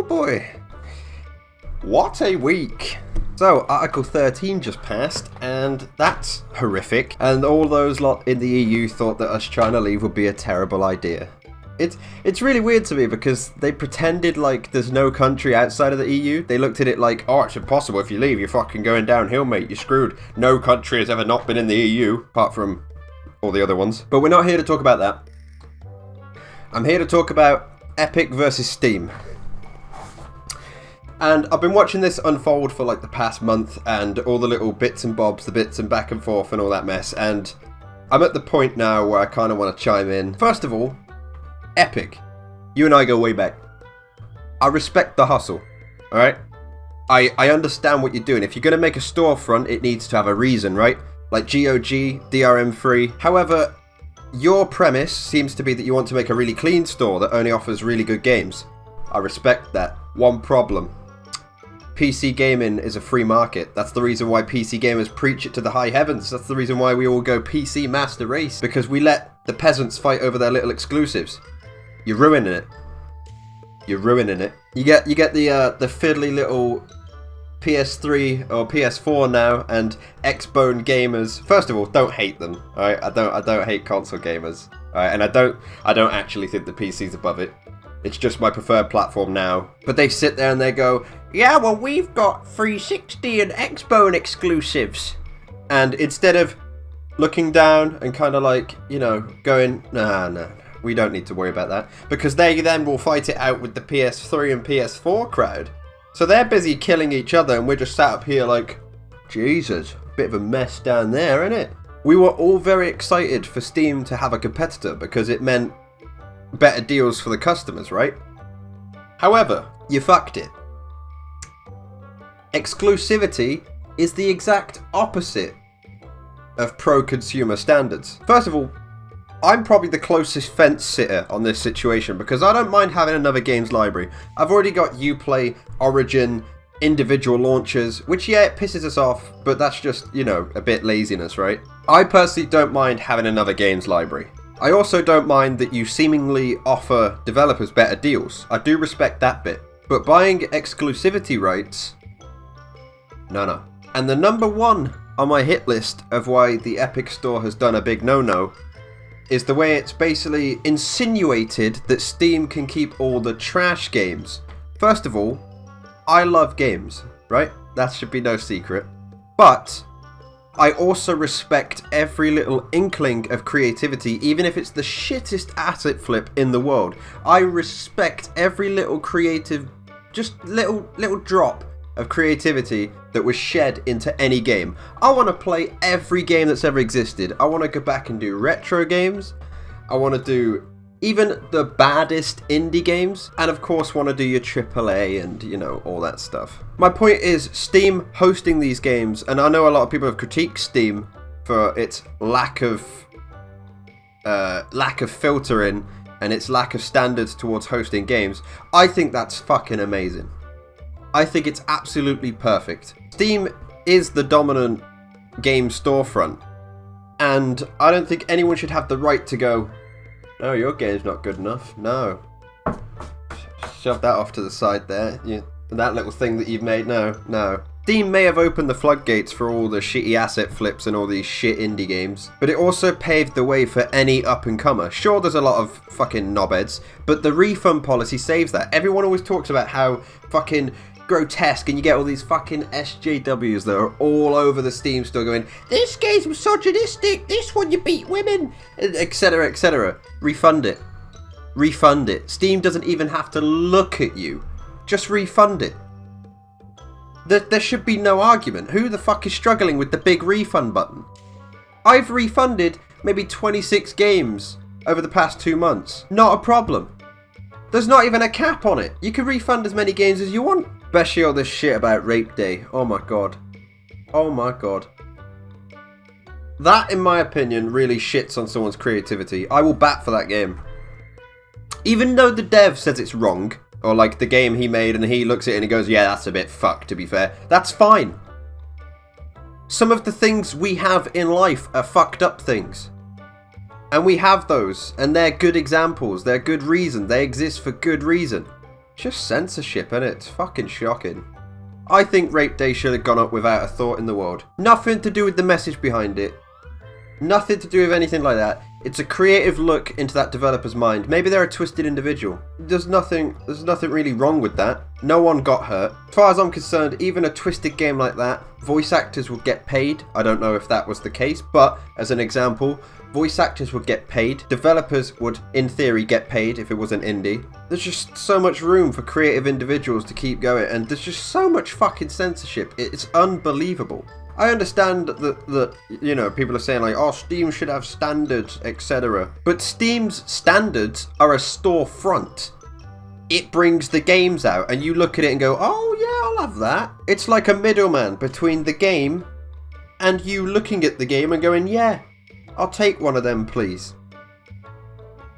boy. What a week. So, Article 13 just passed, and that's horrific. And all those lot in the EU thought that us trying to leave would be a terrible idea. It's really weird to me because they pretended like there's no country outside of the EU. They looked at it like, oh, it's impossible. If you leave, you're fucking going downhill, mate. You're screwed. No country has ever not been in the EU, apart from all the other ones. But we're not here to talk about that. I'm here to talk about Epic versus Steam. And I've been watching this unfold for like the past month and all the little bits and bobs, the bits and back and forth and all that mess. And I'm at the point now where I kind of want to chime in. First of all, Epic, you and I go way back. I respect the hustle, alright? I understand what you're doing. If you're going to make a storefront, it needs to have a reason, right? Like GOG, DRM-free. However, your premise seems to be that you want to make a really clean store that only offers really good games. I respect that. One problem. PC gaming is a free market. That's the reason why PC gamers preach it to the high heavens. That's the reason why we all go PC master race. Because we let the peasants fight over their little exclusives. You're ruining it. You're ruining it. You get the fiddly little PS3 or PS4 now and Xbone gamers. First of all, don't hate them. Alright, I don't hate console gamers. Alright, and I don't actually think the PC's above it. It's just my preferred platform now. But they sit there and they go, yeah, well, we've got 360 and Xbone exclusives. And instead of looking down and kind of like, you know, going, nah, we don't need to worry about that. Because they then will fight it out with the PS3 and PS4 crowd. So they're busy killing each other and we're just sat up here like, Jesus, bit of a mess down there, isn't it? We were all very excited for Steam to have a competitor because it meant better deals for the customers, right? However, you fucked it. Exclusivity is the exact opposite of pro-consumer standards. First of all, I'm probably the closest fence sitter on this situation because I don't mind having another games library. I've already got Uplay, Origin, individual launchers, which, yeah, it pisses us off, but that's just, you know, a bit laziness, right? I personally don't mind having another games library. I also don't mind that you seemingly offer developers better deals. I do respect that bit. But buying exclusivity rights? No. And the number one on my hit list of why the Epic Store has done a big no-no is the way it's basically insinuated that Steam can keep all the trash games. First of all, I love games, right? That should be no secret. But I also respect every little inkling of creativity, even if it's the shittest asset flip in the world. I respect every little creative, just little drop of creativity that was shed into any game. I want to play every game that's ever existed. I want to go back and do retro games. I want to do even the baddest indie games. And of course want to do your AAA and, you know, all that stuff. My point is Steam hosting these games, and I know a lot of people have critiqued Steam for its lack of filtering and its lack of standards towards hosting games. I think that's fucking amazing. I think it's absolutely perfect. Steam is the dominant game storefront, and I don't think anyone should have the right to go, no, your game's not good enough. No. Shove that off to the side there. That little thing that you've made, no. Steam may have opened the floodgates for all the shitty asset flips and all these shit indie games, but it also paved the way for any up-and-comer. Sure, there's a lot of fucking knobheads, but the refund policy saves that. Everyone always talks about how fucking grotesque, and you get all these fucking SJWs that are all over the Steam store going, this game's misogynistic, this one you beat women, etc, etc. Refund it. Steam doesn't even have to look at you. Just refund it. There should be no argument. Who the fuck is struggling with the big refund button? I've refunded maybe 26 games over the past 2 months. Not a problem. There's not even a cap on it. You can refund as many games as you want. Especially all this shit about Rape Day. Oh my god. That, in my opinion, really shits on someone's creativity. I will bat for that game. Even though the dev says it's wrong, or like the game he made and he looks at it and he goes, yeah, that's a bit fucked, to be fair. That's fine. Some of the things we have in life are fucked up things. And we have those, and they're good examples, they're good reason, they exist for good reason. Just censorship, and it's fucking shocking. I think Rape Day should have gone up without a thought in the world. Nothing to do with the message behind it. Nothing to do with anything like that. It's a creative look into that developer's mind. Maybe they're a twisted individual. There's nothing really wrong with that. No one got hurt. As far as I'm concerned, even a twisted game like that, voice actors would get paid. I don't know if that was the case, but as an example, voice actors would get paid. Developers would, in theory, get paid if it was an indie. There's just so much room for creative individuals to keep going, and there's just so much fucking censorship. It's unbelievable. I understand that you know, people are saying like, oh, Steam should have standards, etc. But Steam's standards are a storefront. It brings the games out, and you look at it and go, oh yeah, I'll have that. It's like a middleman between the game and you looking at the game and going, yeah, I'll take one of them, please.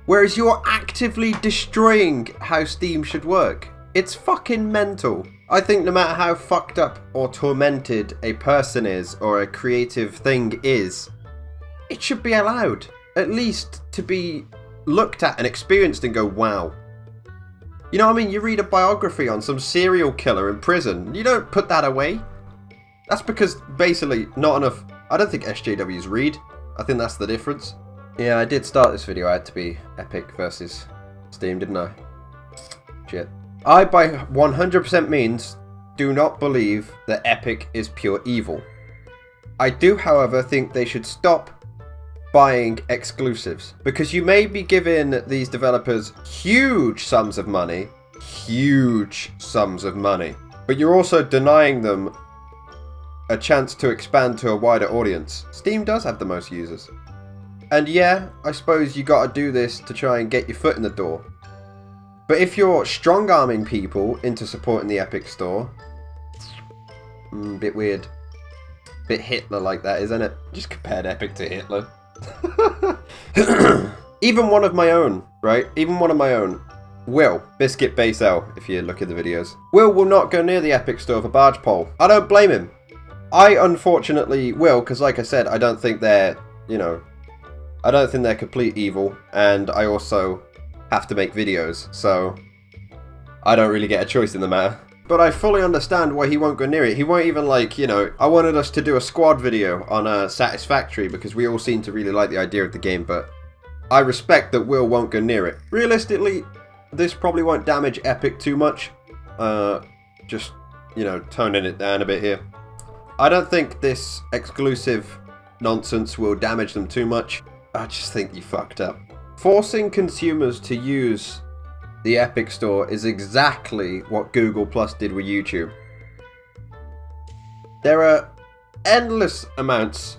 Whereas you're actively destroying how Steam should work. It's fucking mental. I think no matter how fucked up or tormented a person is or a creative thing is, it should be allowed, at least to be looked at and experienced and go, wow. You know what I mean? You read a biography on some serial killer in prison, you don't put that away. That's because basically not enough. I don't think SJWs read. I think that's the difference. Yeah, I did start this video. I had to be Epic versus Steam, didn't I? Shit. I, by 100% means, do not believe that Epic is pure evil. I do, however, think they should stop buying exclusives. Because you may be giving these developers huge sums of money, but you're also denying them a chance to expand to a wider audience. Steam does have the most users. And yeah, I suppose you gotta do this to try and get your foot in the door. But if you're strong-arming people into supporting the Epic Store, bit weird. Bit Hitler like that, isn't it? Just compared Epic to Hitler. Even one of my own, right? Even one of my own. Will, Biscuit Base L, if you look at the videos. Will not go near the Epic Store for barge pole. I don't blame him. I unfortunately will, because like I said, I don't think they're, you know, I don't think they're complete evil, and I also have to make videos, so I don't really get a choice in the matter. But I fully understand why he won't go near it. He won't even, like, you know, I wanted us to do a squad video on Satisfactory because we all seem to really like the idea of the game, but I respect that Will won't go near it. Realistically, this probably won't damage Epic too much. Just, you know, toning it down a bit here. I don't think this exclusive nonsense will damage them too much. I just think you fucked up. Forcing consumers to use the Epic Store is exactly what Google Plus did with YouTube. There are endless amounts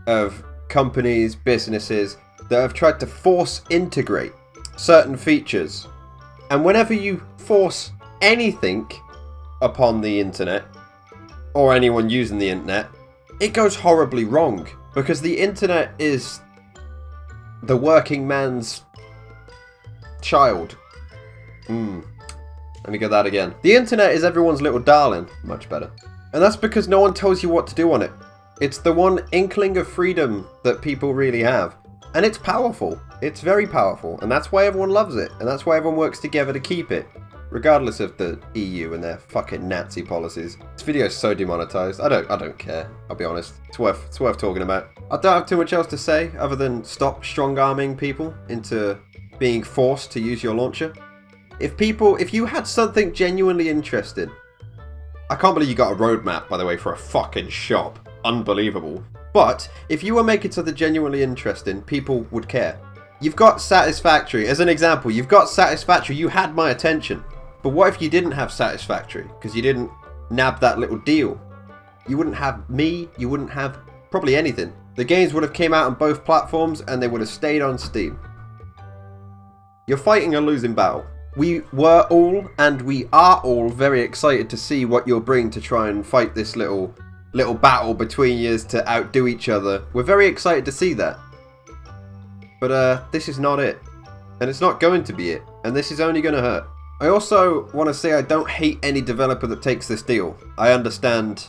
of companies, businesses that have tried to force integrate certain features. And whenever you force anything upon the internet, or anyone using the internet, it goes horribly wrong. Because the internet is the working man's child. Let me get that again. The internet is everyone's little darling. Much better. And that's because no one tells you what to do on it. It's the one inkling of freedom that people really have. And it's powerful. It's very powerful. And that's why everyone loves it. And that's why everyone works together to keep it. Regardless of the EU and their fucking Nazi policies. This video is so demonetized. I don't care. I'll be honest. It's worth talking about. I don't have too much else to say other than stop strong-arming people into being forced to use your launcher. If you had something genuinely interesting, I can't believe you got a roadmap, by the way, for a fucking shop. Unbelievable. But if you were making something genuinely interesting, people would care. You've got Satisfactory. As an example, you've got Satisfactory. You had my attention. But what if you didn't have Satisfactory? Because you didn't nab that little deal. You wouldn't have me. You wouldn't have probably anything. The games would have came out on both platforms and they would have stayed on Steam. You're fighting a losing battle. We were all, and we are all, very excited to see what you'll bring to try and fight this little battle between you to outdo each other. We're very excited to see that. But this is not it. And it's not going to be it. And this is only going to hurt. I also want to say I don't hate any developer that takes this deal. I understand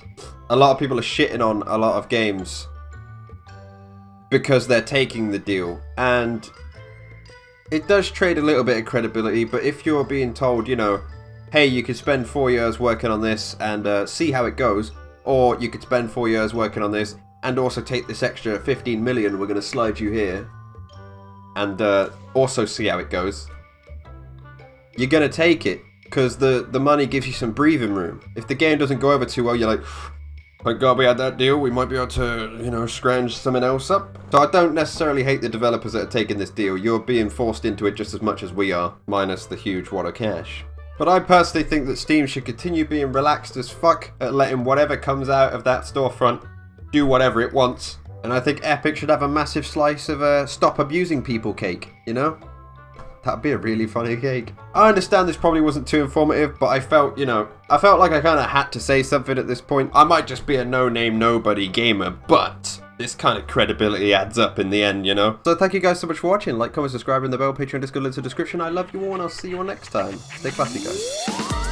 a lot of people are shitting on a lot of games because they're taking the deal. And it does trade a little bit of credibility, but if you're being told, you know, hey, you could spend 4 years working on this and see how it goes, or you could spend 4 years working on this and also take this extra 15 million we're going to slide you here and also see how it goes. You're going to take it because the money gives you some breathing room. If the game doesn't go over too well, you're like, thank God we had that deal, we might be able to, you know, scrounge something else up. So I don't necessarily hate the developers that are taking this deal. You're being forced into it just as much as we are, minus the huge wad of cash. But I personally think that Steam should continue being relaxed as fuck at letting whatever comes out of that storefront do whatever it wants. And I think Epic should have a massive slice of stop abusing people cake, you know? That'd be a really funny cake. I understand this probably wasn't too informative, but I felt, you know, I felt like I kind of had to say something at this point. I might just be a no-name, nobody gamer, but this kind of credibility adds up in the end, you know? So thank you guys so much for watching. Like, comment, subscribe, and the bell, Patreon, Discord, links in the description. I love you all, and I'll see you all next time. Stay classy, guys.